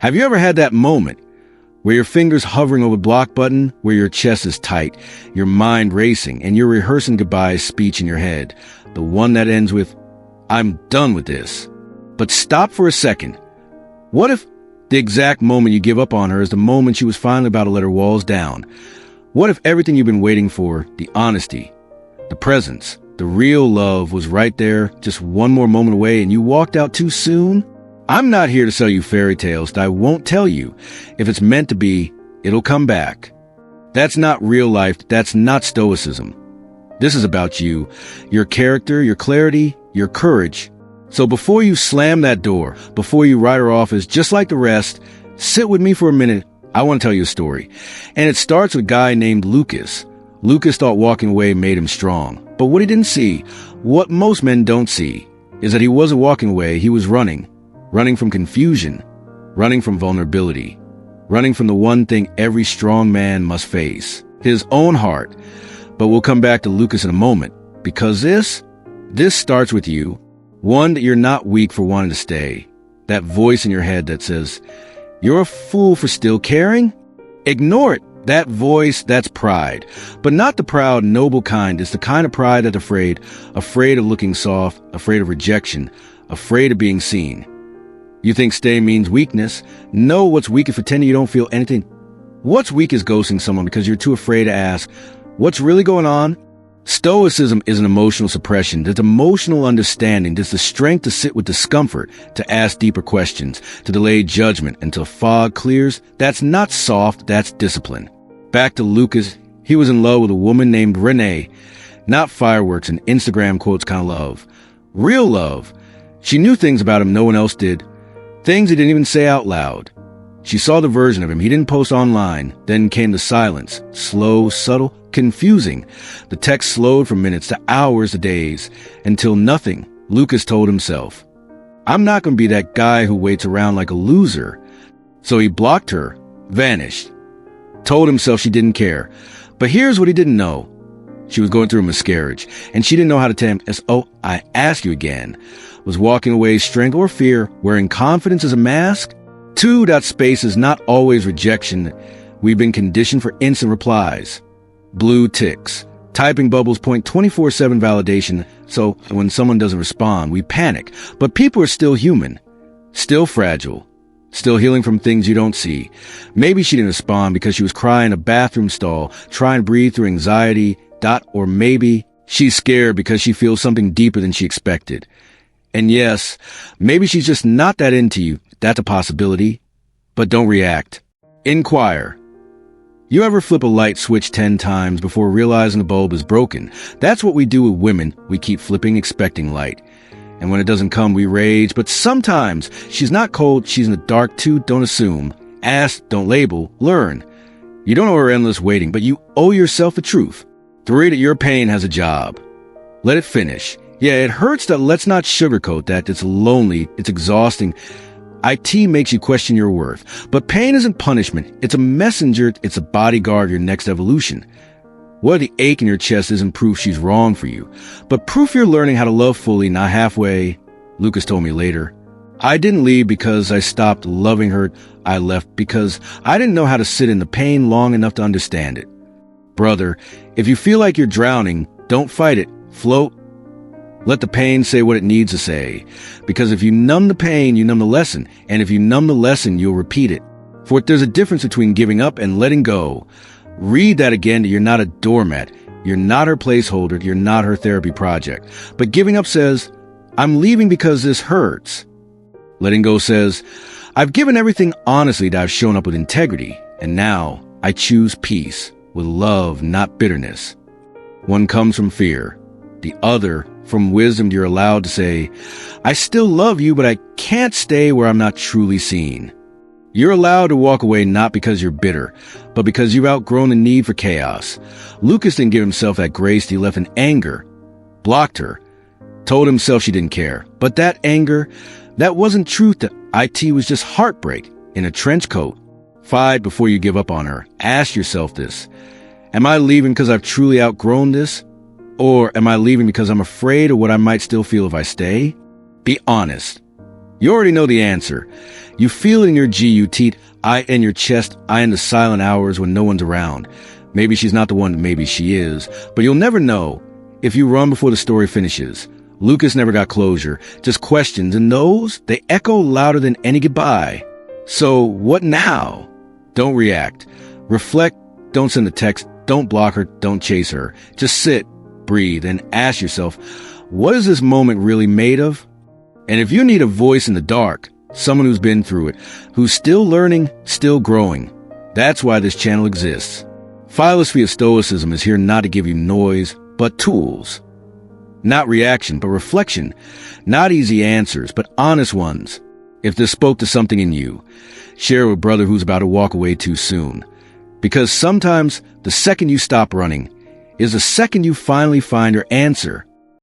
Have you ever had that moment where your fingers hovering over the block button, where your chest is tight, your mind racing, and you're rehearsing goodbye speech in your head, the one that ends with, "I'm done with this"? But stop for a second. What if the exact moment you give up on her is the moment she was finally about to let her walls down? What if everything you've been waiting for, the honesty, the presence, the real love was right there, just one more moment away, and you walked out too soon? I'm not here to sell you fairy tales that I won't tell you. If it's meant to be, it'll come back. That's not real life. That's not Stoicism. This is about you, your character, your clarity, your courage. So before you slam that door, before you write her off as just like the rest, sit with me for a minute. I want to tell you a story. And it starts with a guy named Lucas. Lucas thought walking away made him strong. But what he didn't see, what most men don't see, is that he wasn't walking away, he was running. Running from confusion, running from vulnerability, running from the one thing every strong man must face, his own heart. But we'll come back to Lucas in a moment, because this starts with you. One, that you're not weak for wanting to stay. That voice in your head that says, "You're a fool for still caring." Ignore it. That voice, that's pride. But not the proud, noble kind. It's the kind of pride that's afraid of looking soft, afraid of rejection, afraid of being seen. You think stay means weakness. No, what's weak is pretending you don't feel anything. What's weak is ghosting someone because you're too afraid to ask, what's really going on? Stoicism isn't emotional suppression. There's emotional understanding. There's the strength to sit with discomfort, to ask deeper questions, to delay judgment until fog clears. That's not soft, that's discipline. Back to Lucas. He was in love with a woman named Renee. Not fireworks and Instagram quotes kind of love. Real love. She knew things about him no one else did. Things he didn't even say out loud. She saw the version of him he didn't post online. Then came the silence. Slow, subtle, confusing. The text slowed from minutes to hours to days, until nothing. Lucas told himself, "I'm not going to be that guy who waits around like a loser." So he blocked her, vanished. Told himself she didn't care. But here's what he didn't know. She was going through a miscarriage, and she didn't know how to tell him, "Oh, I ask you again." Was walking away strength or fear, wearing confidence as a mask? 2. That space is not always rejection. We've been conditioned for instant replies. Blue ticks. Typing bubbles point 24/7 validation, so when someone doesn't respond, we panic. But people are still human, still fragile, still healing from things you don't see. Maybe she didn't respond because she was crying in a bathroom stall, trying to breathe through anxiety, or maybe she's scared because she feels something deeper than she expected. And yes, maybe she's just not that into you. That's a possibility. But don't react. Inquire. You ever flip a light switch 10 times before realizing the bulb is broken? That's what we do with women. We keep flipping, expecting light. And when it doesn't come, we rage. But sometimes she's not cold. She's in the dark too. Don't assume. Ask, don't label, learn. You don't owe her endless waiting, but you owe yourself the truth. 3. That your pain has a job. Let it finish. Yeah, it hurts, that let's not sugarcoat that. It's lonely. It's exhausting. IT makes you question your worth. But pain isn't punishment. It's a messenger. It's a bodyguard of your next evolution. What the ache in your chest isn't proof she's wrong for you, but proof you're learning how to love fully, not halfway. Lucas told me later, "I didn't leave because I stopped loving her. I left because I didn't know how to sit in the pain long enough to understand it." Brother, if you feel like you're drowning, don't fight it. Float. Let the pain say what it needs to say. Because if you numb the pain, you numb the lesson. And if you numb the lesson, you'll repeat it. For there's a difference between giving up and letting go. Read that again. You're not a doormat. You're not her placeholder. You're not her therapy project. But giving up says, "I'm leaving because this hurts." Letting go says, "I've given everything honestly that I've shown up with integrity. And now I choose peace with love, not bitterness." One comes from fear. The other from wisdom. You're allowed to say, "I still love you, but I can't stay where I'm not truly seen." You're allowed to walk away not because you're bitter, but because you've outgrown the need for chaos. Lucas didn't give himself that grace. He left in anger, blocked her, told himself she didn't care. But that anger, that wasn't truth. That IT was just heartbreak in a trench coat. Fight before you give up on her. Ask yourself this. Am I leaving because I've truly outgrown this? Or am I leaving because I'm afraid of what I might still feel if I stay? Be honest. You already know the answer. You feel it in your gut, I in your chest, I in the silent hours when no one's around. Maybe she's not the one, maybe she is. But you'll never know if you run before the story finishes. Lucas never got closure, just questions, and those, they echo louder than any goodbye. So, what now? Don't react. Reflect, don't send a text, don't block her, don't chase her. Just sit, breathe, and ask yourself, what is this moment really made of? And if you need a voice in the dark, someone who's been through it, who's still learning, still growing, that's why this channel exists. Philosophy of Stoicism is here not to give you noise, but tools. Not reaction, but reflection. Not easy answers, but honest ones. If this spoke to something in you, share it with a brother who's about to walk away too soon. Because sometimes the second you stop running is the second you finally find your answer.